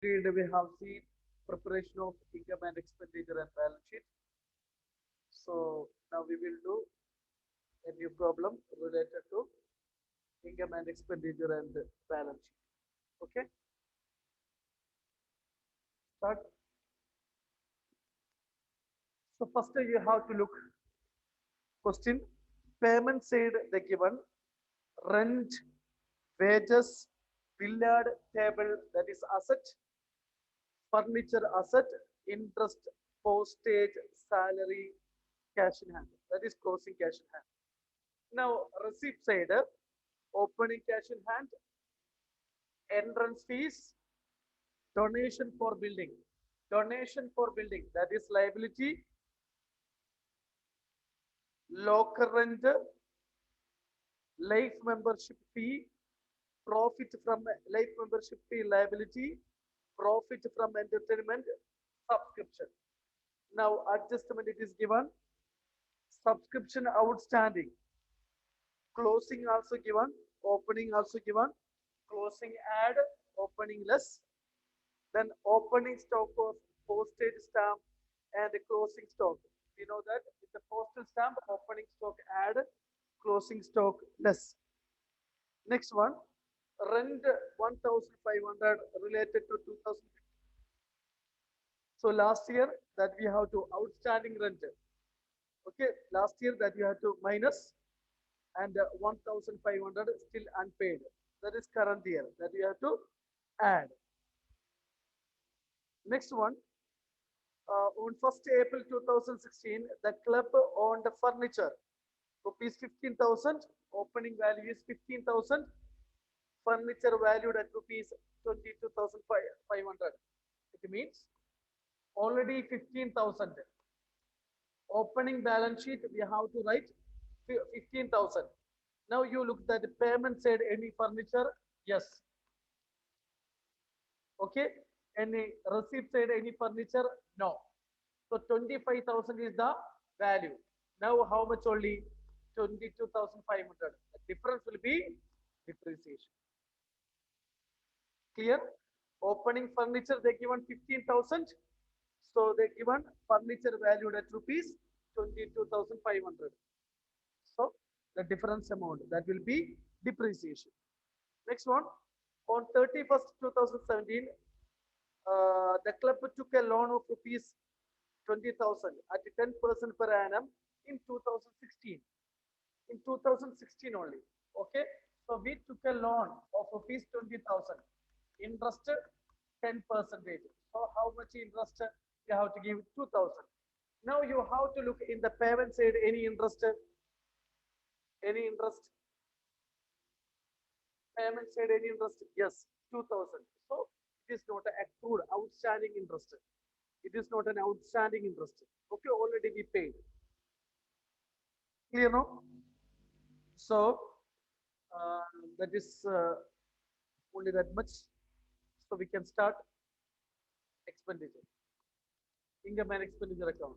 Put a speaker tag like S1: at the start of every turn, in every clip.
S1: Read, we have seen preparation of income and expenditure and balance sheet. So now we will do a new problem related to income and expenditure and balance sheet. Okay, start. So first you have to look question. Payment side the given rent, wages, billiard table that is asset, furniture asset, interest, postage, salary, cash in hand. That is closing cash in hand. Now receipt side, opening cash in hand, entrance fees, donation for building. Donation for building, that is liability, locker rent, life membership fee, profit from life membership fee liability, profit from entertainment, subscription. Now adjustment it is given, subscription outstanding, closing also given, opening also given, closing add, opening less, then opening stock of postage stamp and closing stock. We know that with the postal stamp, opening stock add, closing stock less. Next one, rent 1,500 related to 2015. So last year that we have to outstanding rent. Okay, last year that you have to minus and 1,500 still unpaid. That is current year that you have to add. Next one, on 1st April 2016, the club owned furniture. Rupees 15,000, opening value is 15,000, furniture valued at rupees 22,500. It means already 15,000. Opening balance sheet, we have to write 15,000. Now you look at the payment side, any furniture? Yes. Okay. Any receipt side, any furniture? No. So 25,000 is the value. Now how much only? 22,500. The difference will be depreciation. Clear? Opening furniture, they given 15,000. So they given furniture valued at rupees 22,500. So the difference amount that will be depreciation. Next one, on 31st 2017, the club took a loan of rupees 20,000 at 10% per annum in 2016. In 2016 only. Okay, so we took a loan of rupees 20,000. Interest 10%. So how much interest you have to give? 2,000. Now you have to look in the payment side, any interest? Any interest? Payment side, any interest? Yes, 2,000. So it is not an accrued outstanding interest. It is not an outstanding interest. Okay, already we paid. Clear now? So uh, that is only that much. So we can start expenditure, income and expenditure account.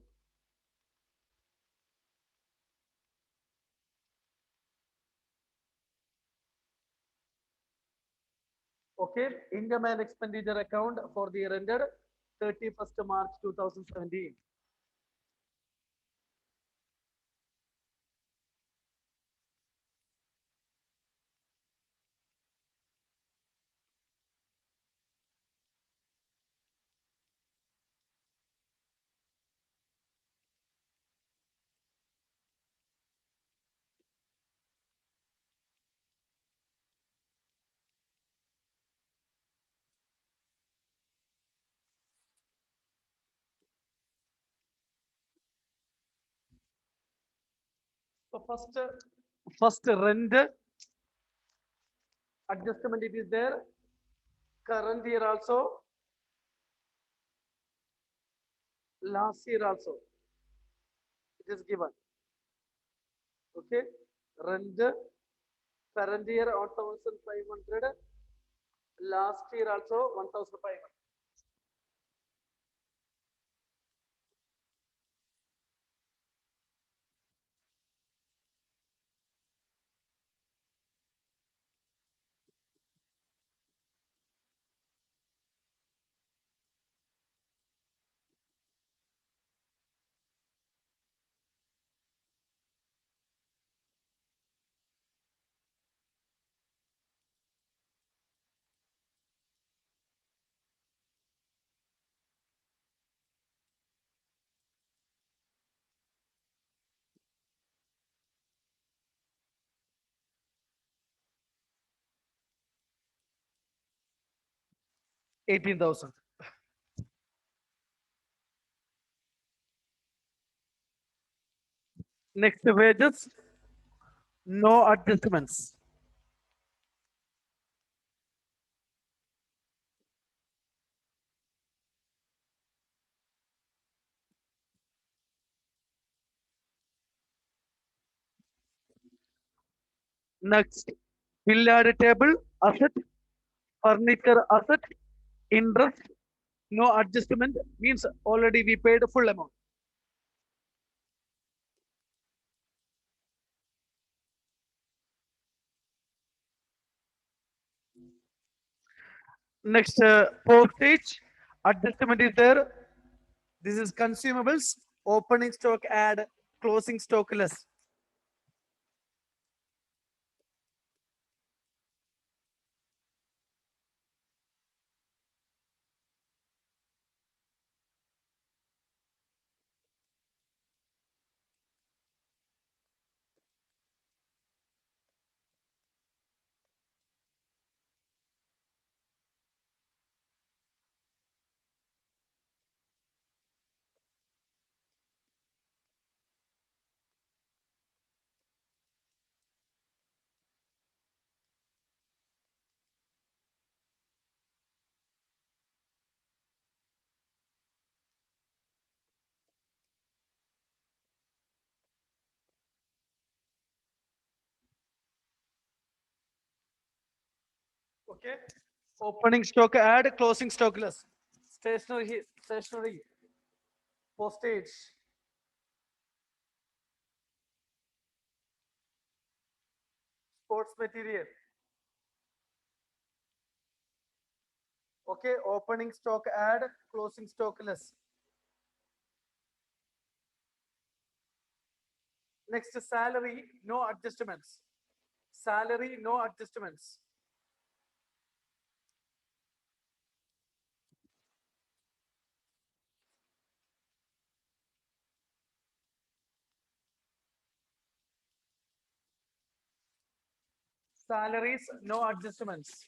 S1: Okay, income and expenditure account for the year ended 31st March 2017. So first rent adjustment it is there. Current year also, last year also, it is given. Okay, rent current year 1,500, last year also 1,500. 18,000. Next wages, no adjustments. Next, billiard table asset, furniture asset, interest, no adjustment means already we paid full amount. Next, postage adjustment is there. This is consumables, opening stock add, closing stock less. Okay. Opening stock add, closing stock less. Stationery, postage, sports material. Okay. Opening stock add, closing stock less. Next, salary, no adjustments. Salary, no adjustments. Salaries, no adjustments.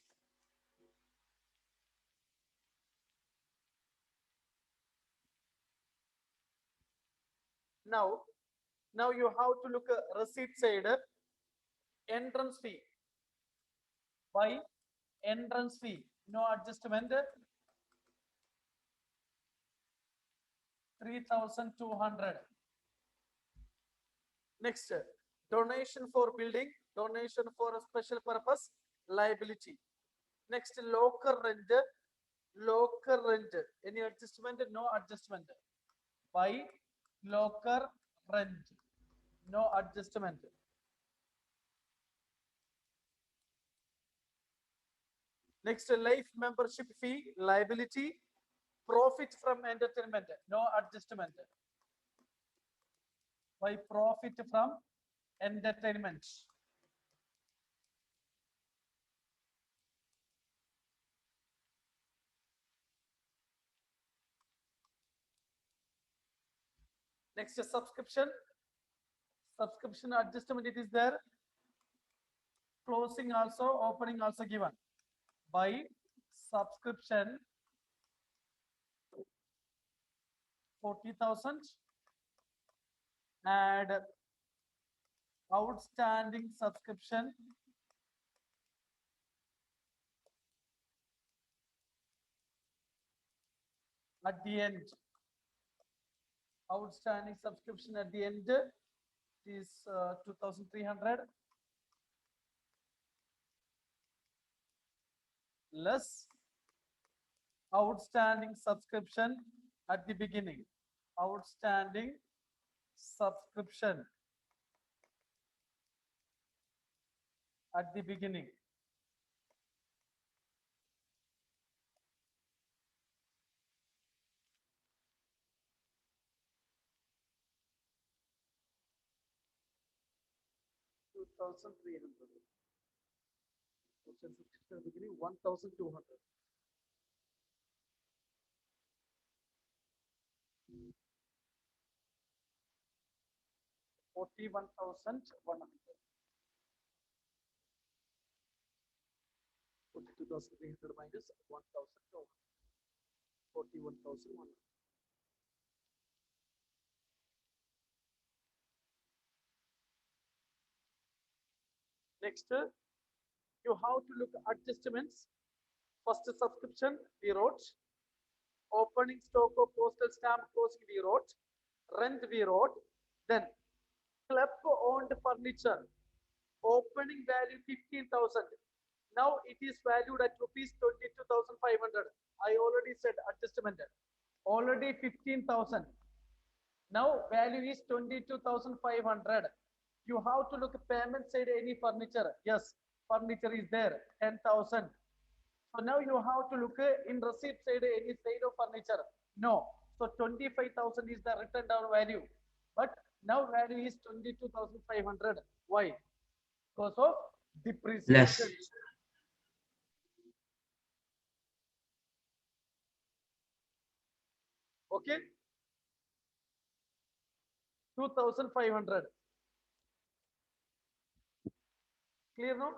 S1: Now, now you have to look at receipt side, entrance fee. By entrance fee, no adjustment, 3,200. Next, donation for building, donation for a special purpose, liability. Next, locker rent. Any adjustment? No adjustment. By locker rent, no adjustment. Next, life membership fee, liability, profit from entertainment, no adjustment. By profit from entertainment. Next, subscription adjustment it is there. Closing also, opening also given. By subscription, 40,000. Add outstanding subscription, at the end. Outstanding subscription at the end is 2,300 less outstanding subscription at the beginning. Outstanding subscription at the beginning. $2,300. Subscription beginning 1,200. 41,100. 42,300 minus 1,200. 41,100. Next, you have to look at adjustments. First subscription we wrote, opening stock of postal stamp cost we wrote, rent we wrote, then club owned furniture, opening value 15,000. Now it is valued at rupees 22,500. I already said adjustment. Already 15,000. Now value is 22,500. You have to look at payment side any furniture. Yes, furniture is there, 10,000. So now you have to look in receipt side any side of furniture. No. So 25,000 is the written down value. But now value is 22,500. Why? Because of depreciation.
S2: Less.
S1: Okay. 2,500. Clear now?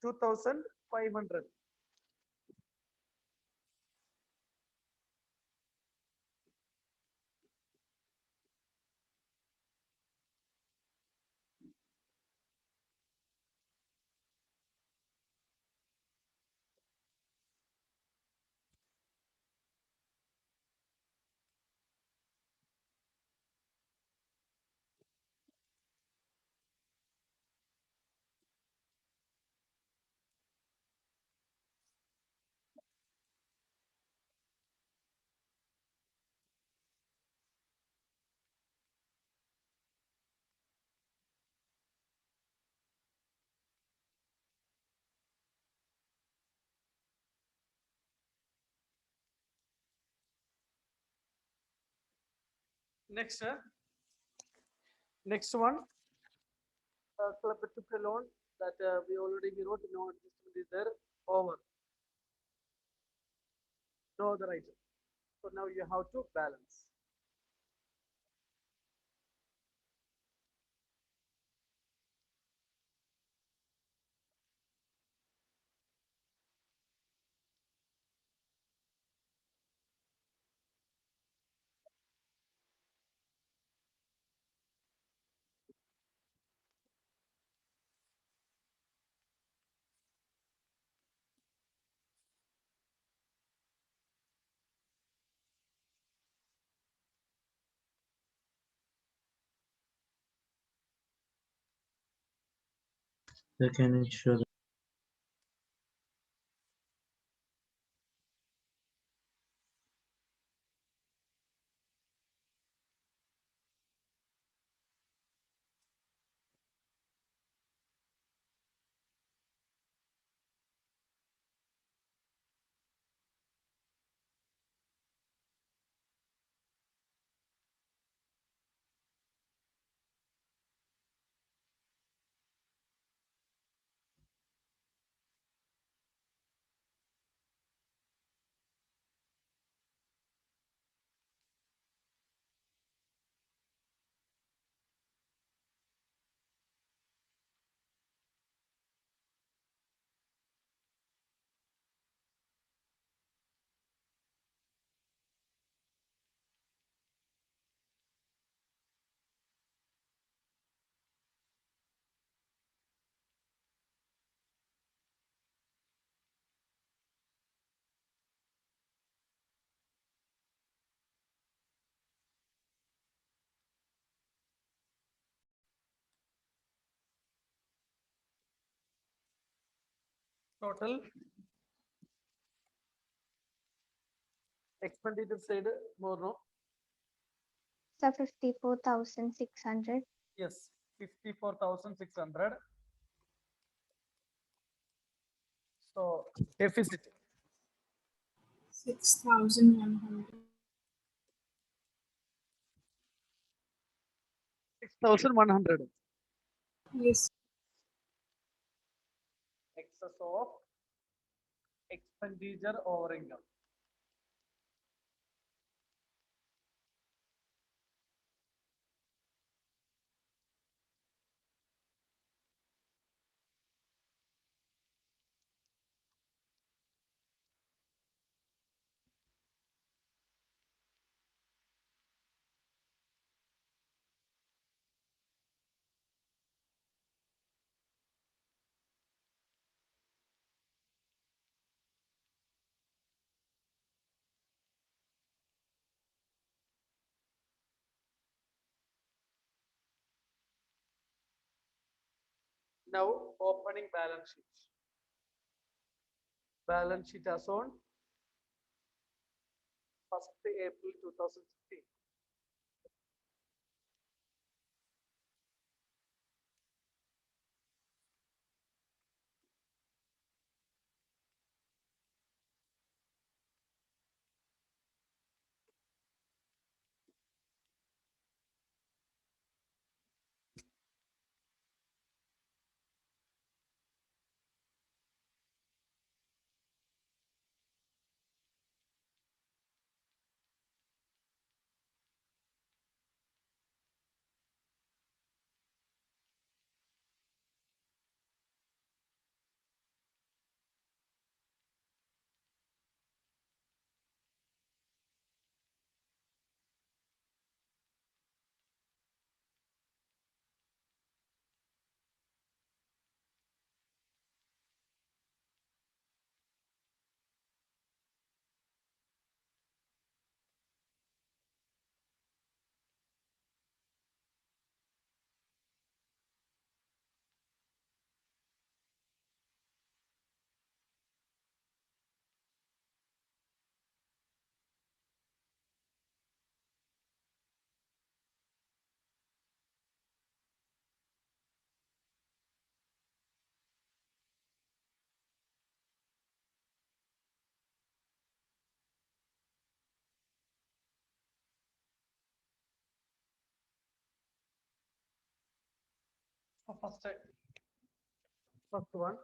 S1: 2,500. Next, next one, club took a loan that we already we wrote. No adjustment is there. Over. No other item. So now you have to balance.
S2: So can it show the
S1: Total expenditure side more no.
S3: So 54,600.
S1: Yes, 54,600. So deficit
S4: 6,100.
S1: 6,100.
S4: Yes.
S1: Excess of expenditure over income. Now opening balance sheet. Balance sheet as on 1st April 2016. So first one.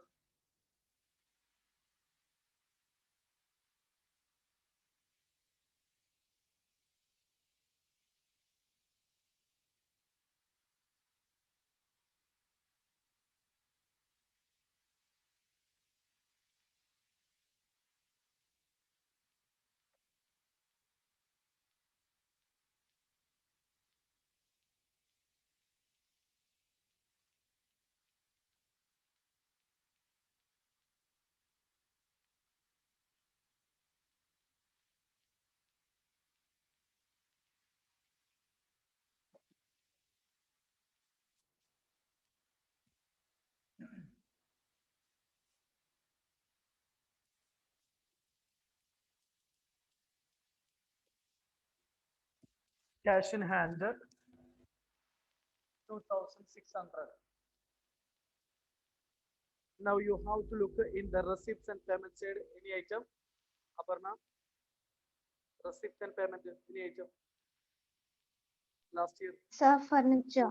S1: Cash in hand 2,600. Now you have to look in the receipts and payment side any item. Aparna, receipts and payment any item last year.
S3: Sir, furniture.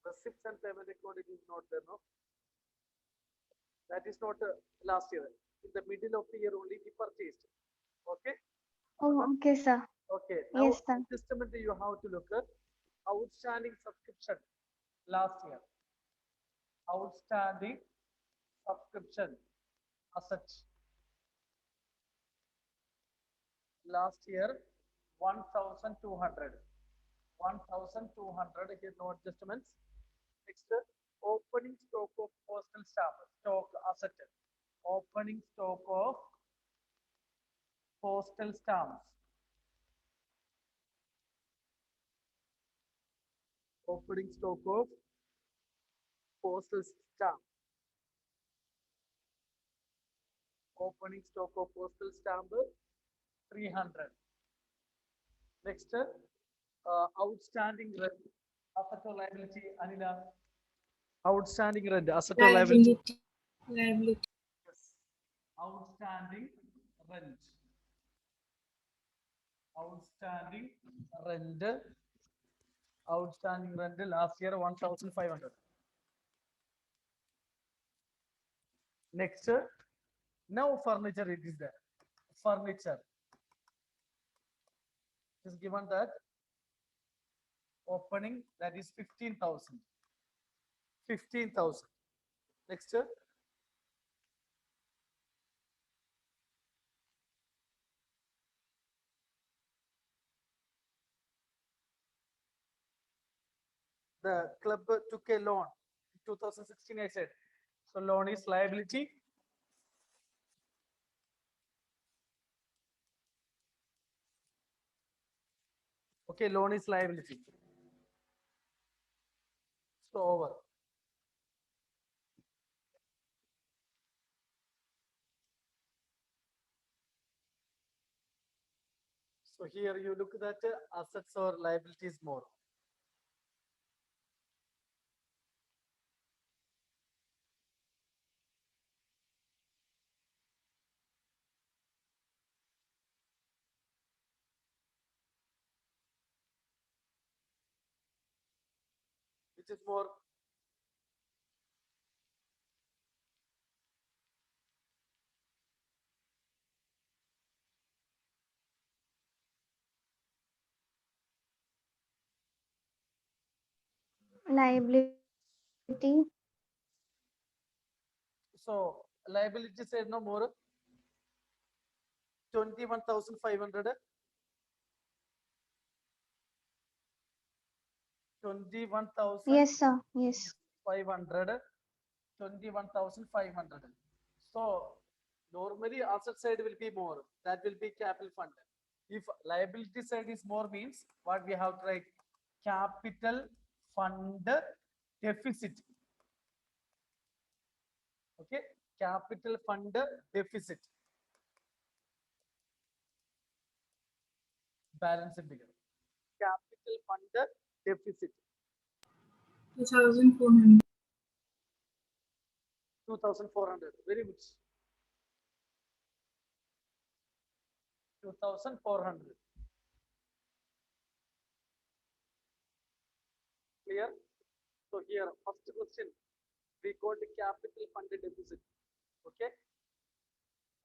S1: Receipts and payment account it is not there, no? That is not last year. In the middle of the year only we purchased. Okay.
S3: Oh, okay, sir.
S1: Okay. Now
S3: Yes, sir.
S1: adjustment you have to look at outstanding subscription last year. Outstanding subscription asset last year 1,200. 1,200 here no adjustments. Next opening stock of postal stamp stock asset. Opening stock of postal stamps. Opening stock of postal stamp. Opening stock of postal stamp 300. Next, outstanding rent, asset or liability, Anila. Outstanding rent, asset or liability.
S4: Liability. Liability.
S1: Yes. Outstanding rent. Outstanding rent. Outstanding rent last year 1,500. Next, now furniture it is there. Furniture is given that opening that is 15,000. 15,000. Next, the club took a loan in 2016, I said. So loan is liability. Okay, loan is liability. So over. So here you look at assets or liabilities more. Which is more?
S3: Liability.
S1: So liability side no more. 21,500. 21,500.
S3: Yes, sir. Yes.
S1: 21,500. So normally asset side will be more. That will be capital fund. If liability side is more means what we have to write? Capital fund deficit. Okay, capital fund deficit. Balance figure. Capital fund deficit.
S4: 2,400.
S1: 2,400. Very good. 2,400. Clear? So here, first question, we got the capital fund deficit. Okay?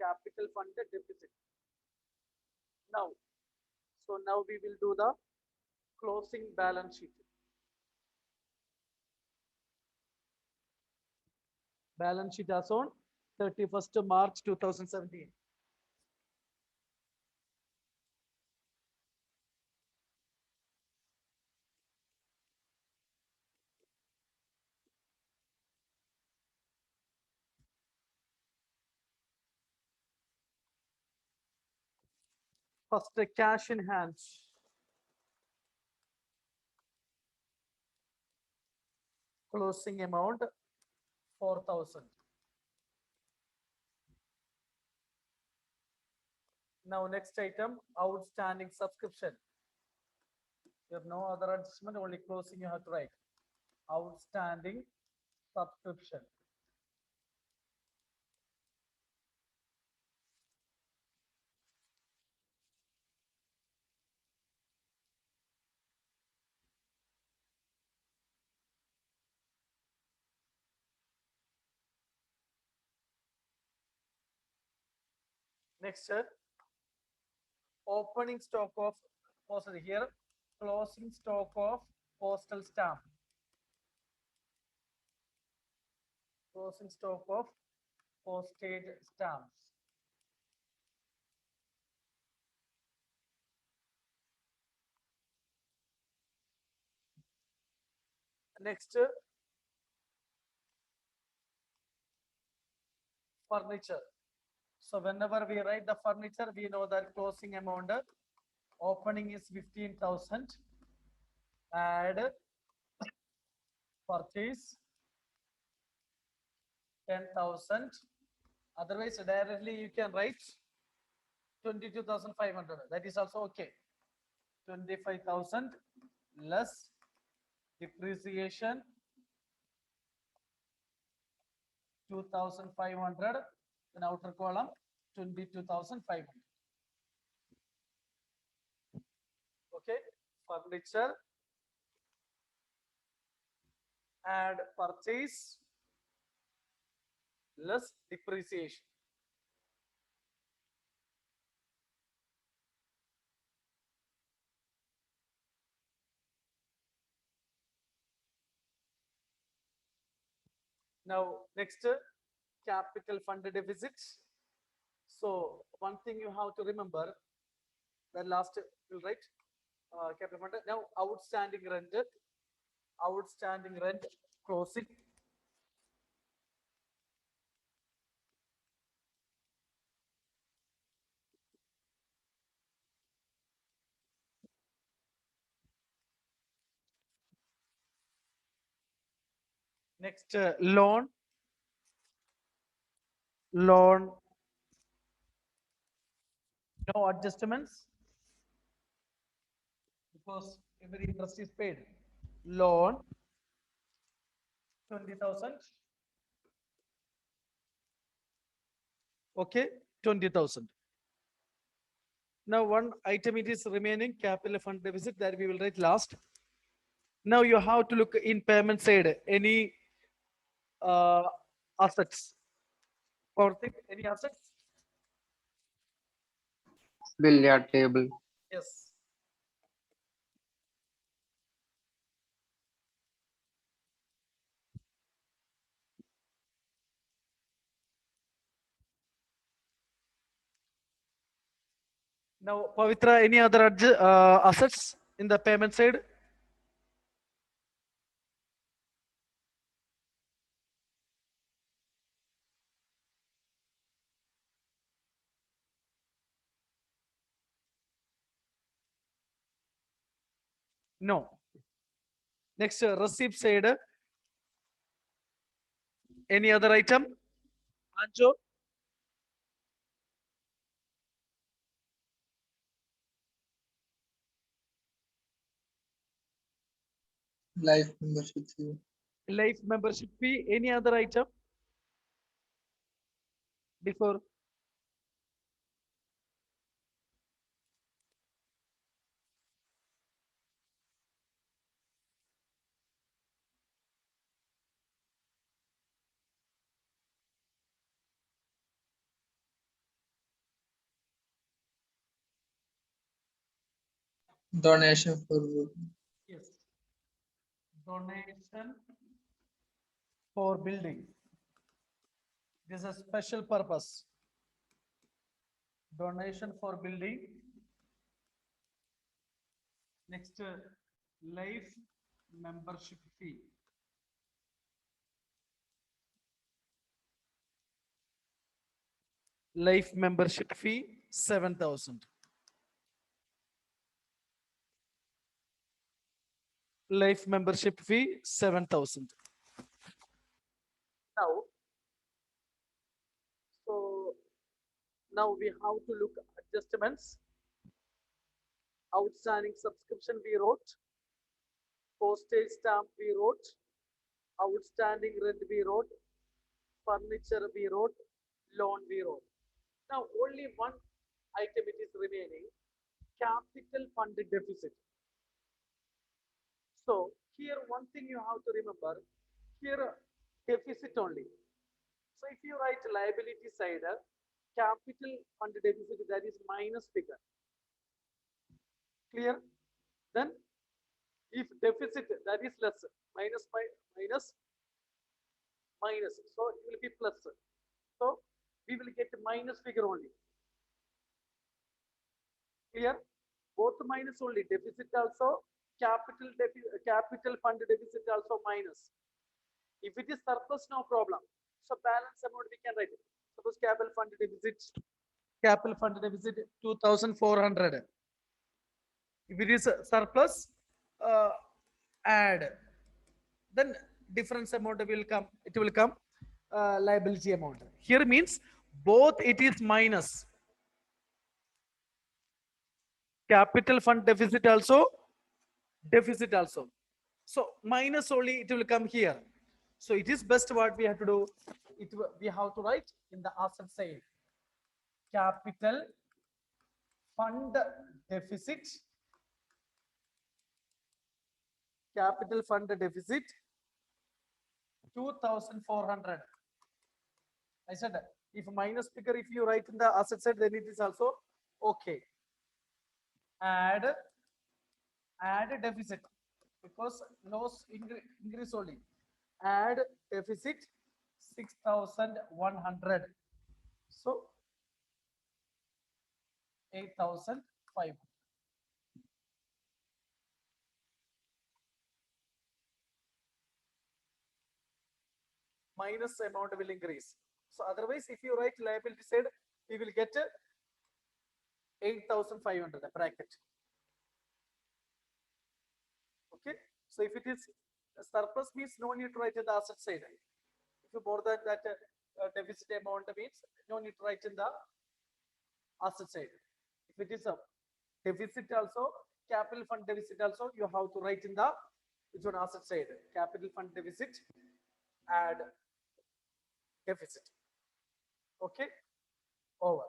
S1: Capital fund deficit. Now, so now we will do the closing balance sheet. Balance sheet as on 31st March 2017. First, cash in hand. Closing amount 4,000. Now next item, outstanding subscription. You have no other adjustment, only closing you have to write. Outstanding subscription. Next, opening stock of postal here, closing stock of postal stamp. Closing stock of postage stamps. Next, furniture. So whenever we write the furniture, we know that closing amount, opening is 15,000, add purchase 10,000. Otherwise, directly you can write 22,500. That is also okay. 25,000 less depreciation 2,500. In outer column 22,500. Okay, furniture, add purchase less depreciation. Now next, capital fund deficit. So one thing you have to remember, the last will write capital fund. Now outstanding rent closing. Next, loan. Loan. No adjustments because every interest is paid. Loan 20,000. Okay, 20,000. Now one item it is remaining capital fund deficit that we will write last. Now you have to look in payment side any uh, assets or think any assets.
S5: Billiard table.
S1: Yes. Now, Pavitra, any other assets in the payment side? No. Next, receipt side. Any other item? Anjo?
S5: Life membership fee.
S1: Life membership fee. Any other item? Before?
S5: Donation for
S1: Yes. Donation for building. This is a special purpose. Donation for building. Next, life membership fee. Life membership fee 7,000. Life membership fee 7,000. Now, so now we have to look at adjustments. Outstanding subscription we wrote, postage stamp we wrote, outstanding rent we wrote, furniture we wrote, loan we wrote. Now only one item it is remaining, capital fund deficit. So here one thing you have to remember, here deficit only. So if you write liability side, capital fund deficit, that is minus figure. Clear? Then if deficit, that is less, minus by minus minus, so it will be plus. So we will get minus figure only. Clear? Both minus only, deficit also, capital fund deficit also minus. If it is surplus, no problem. So balance amount we can write. Suppose capital fund deficit 2,400. If it is surplus, add. Then difference amount will come. It will come liability amount. Here means both it is minus. Capital fund deficit also, deficit also. So minus only it will come here. So it is best what we have to do. We have to write in the asset side. Capital fund deficit. Capital fund deficit 2,400. I said if minus figure if you write in the asset side then it is also okay. Add deficit because loss increase only. Add deficit 6,100. So 8,500. Minus amount will increase. So otherwise, if you write liability side, we will get 8,500 bracket. Okay. So if it is surplus means no need to write in the asset side. If you more than that deficit amount means no need to write in the asset side. If it is a deficit also, capital fund deficit also, you have to write in the which one asset side. Capital fund deficit, add deficit. Okay, over.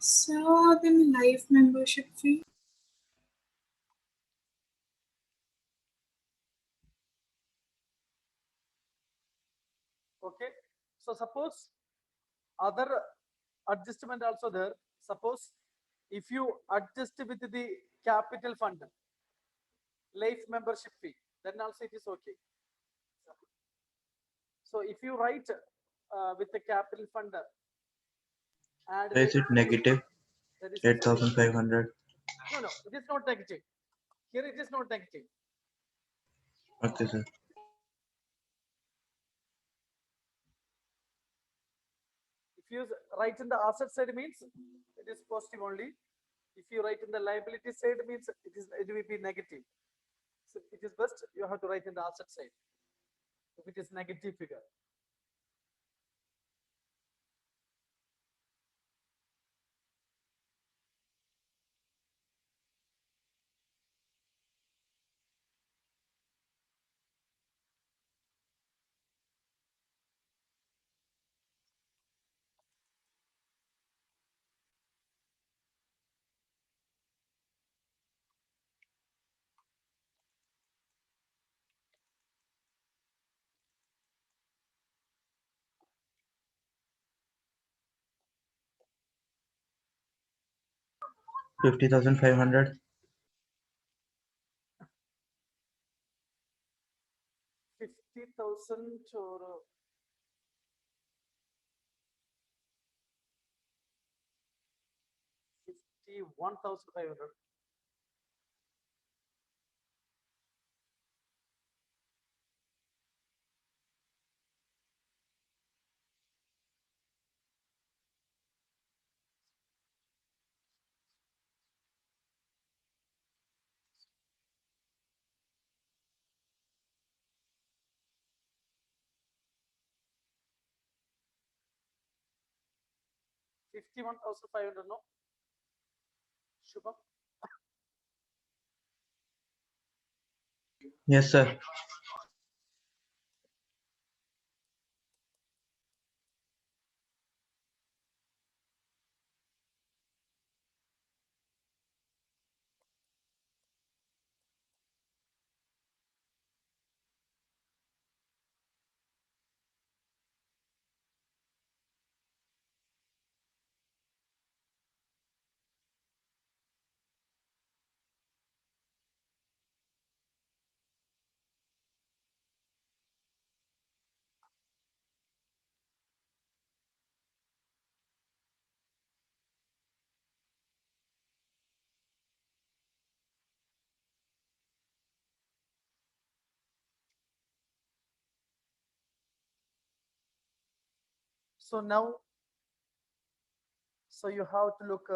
S4: So then life membership fee.
S1: Okay, so suppose other adjustment also there. Suppose if you adjust with the capital fund, life membership fee, then also it is okay. So if you write with the capital fund, add
S2: Why is it negative?
S1: that is
S2: 8,500.
S1: no, it is not negative. Here it is not negative.
S2: Okay, sir.
S1: If you write in the asset side means it is positive only. If you write in the liability side means it will be negative. So it is best you have to write in the asset side if it is negative figure.
S2: $50,500.
S1: 50,000 or 51,500. $51,500, no? Shubham?
S2: Yes, sir. So now, so you have to look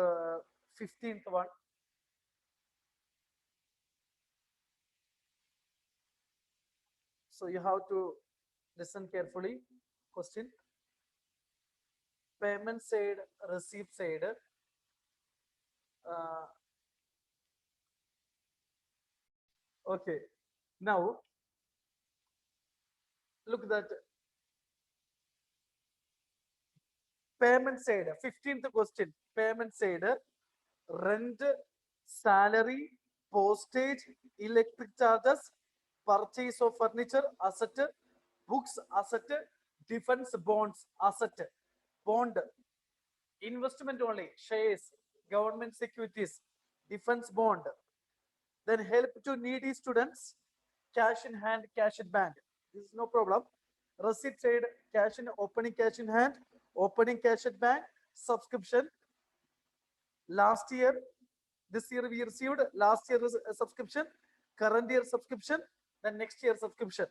S2: 15th one. So you have to listen carefully. Question. Payment side, receipt side. Uh, okay. Now look that payment side. 15th question. Payment side. Rent, salary, postage, electric charges, purchase of furniture, asset, books, asset, defense bonds, asset, bond, investment only, shares, government securities, defense bond. Then help to needy students, cash in hand, cash in bank. This is no problem. Receipt side, cash in opening cash in hand, opening cash at bank, subscription. Last year, This year we received last year's subscription, current year subscription, then next year subscription.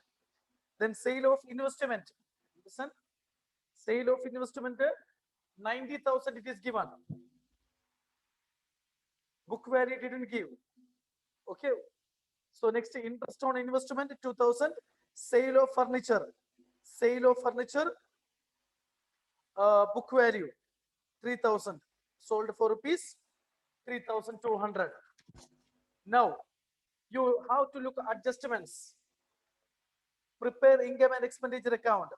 S2: Then sale of investment. Listen, sale of investment 90,000 it is given. Book value didn't give. Okay. So next interest on investment 2,000. Sale of furniture. Sale of furniture. Book value 3,000. Sold for rupees 3,200. Now you have to look at adjustments. Prepare income and expenditure account.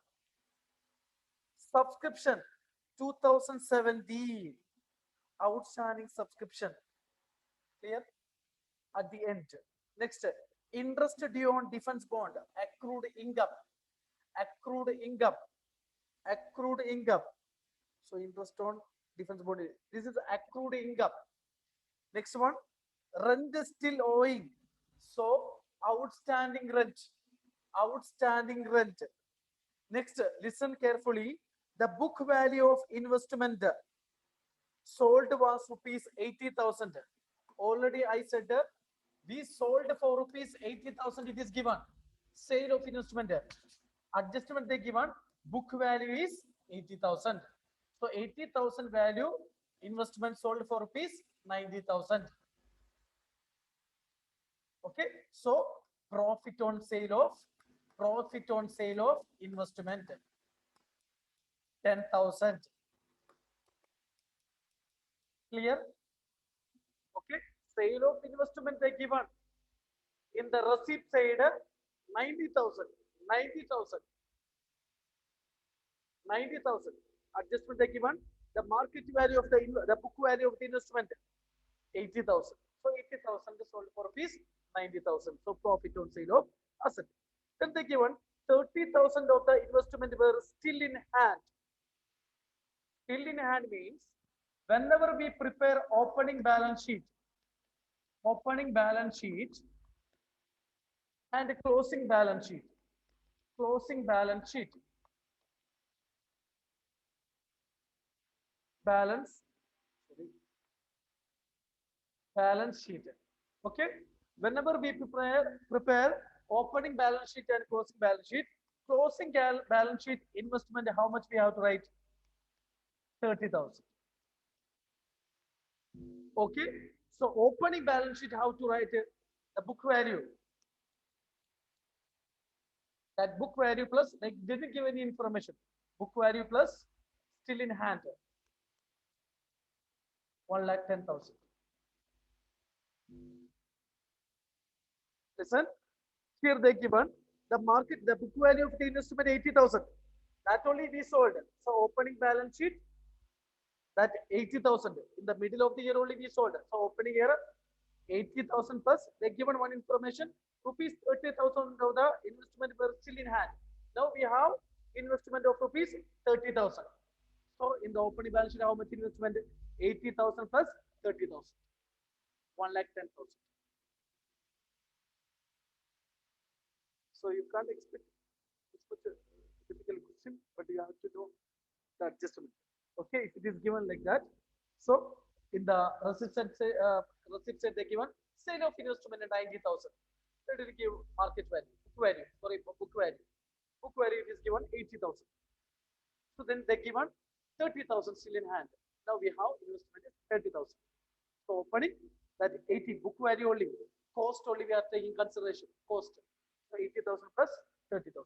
S2: Subscription 2017. Outstanding subscription. Clear? At the end. Next, interest due on defense bond. Accrued income. Accrued income. Accrued income. So interest on defense bond. This is accrued income. Next one, rent still owing. So outstanding rent. Outstanding rent. Next, listen carefully. The book value of investment sold was rupees 80,000. Already I said we sold for rupees 80,000. It is given. Sale of investment. Adjustment they given. Book value is 80,000. So 80,000 value investment sold for rupees 90,000. Okay. So profit on sale of investment 10,000. Clear? Okay. Sale of investment they given. In the receipt side 90,000. 90,000. 90,000. Adjustment they given. The market value of the book value of the investment 80,000. So 80,000 is sold for rupees 90,000. So profit on sale of asset. Then they given 30,000 of the investment were still in hand. Still in hand means whenever we prepare opening balance sheet and closing balance sheet, balance sheet okay, whenever we prepare opening balance sheet and closing balance sheet, balance sheet investment, how much we have to write? 30,000. Okay, so opening balance sheet, how to write it? The book value, that book value plus, they didn't give any information, book value plus still in hand 1,10,000. Listen, here they given the book value of the investment 80,000. That only we sold. So opening balance sheet, that 80,000 in the middle of the year only we sold. So opening year 80,000 plus they given one information, rupees 30,000 of the investment were still in hand. Now we have investment of rupees 30,000. So in the opening balance sheet, how much investment? 80,000 plus 30,000. 1,10,000. So you can't expect such a difficult question, but you have to know the adjustment. Okay, if it is given like that. So in the receipt side, they given sale of investment at 90,000. That will give market value, book value. Sorry, book value. Book value it is given 80,000. So then they given 30,000 still in hand. Now we have investment is 30,000. So opening that 80 book value only, cost only we are taking consideration, cost. So 80,000 plus 30,000.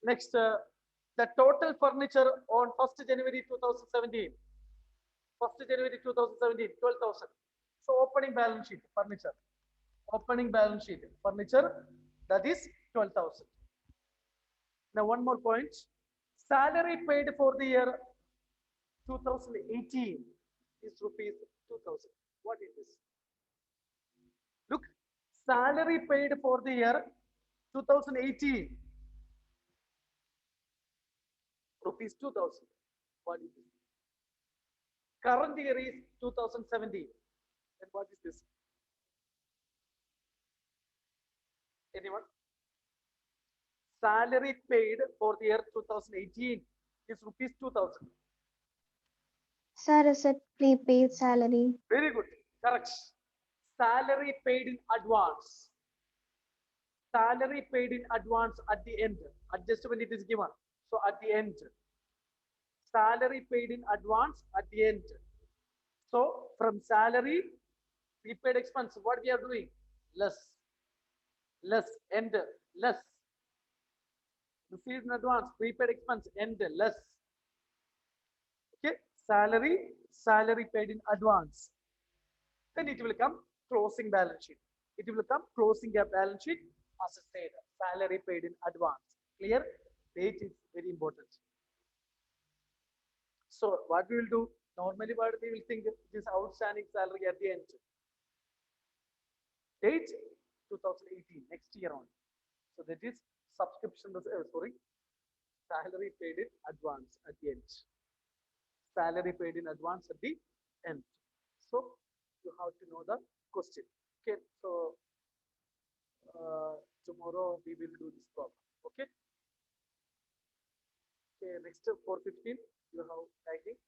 S2: Next, the total furniture on 1st January 2017. 1st January 2017, 12,000. So opening balance sheet, furniture. Opening balance sheet, furniture, that is 12,000. Now one more point. Salary paid for the year 2018 is rupees 2,000. What is this? Look, salary paid for the year 2018, rupees 2,000. What is this? Current year is 2017. And what is this? Anyone? Salary paid for the year 2018 is rupees 2,000.
S3: Sir, is it prepaid salary?
S1: Very good. Correct. Salary paid in advance. Salary paid in advance at the end. Adjustment it is given. So at the end. Salary paid in advance at the end. So from salary, prepaid expense, what we are doing? Less. Less. End. Less. Received in advance, prepaid expense, end. Less. Okay. Salary paid in advance. Then it will come closing balance sheet. It will come closing a balance sheet as I said, salary paid in advance. Clear? Date is very important. So what we will do? Normally what we will think is outstanding salary at the end. Date 2018, next year on. So that is subscription, sorry, salary paid in advance at the end. Salary paid in advance at the end. So you have to know the question. Okay, so tomorrow we will do this problem. Okay. Okay, next 4:15 you have typing.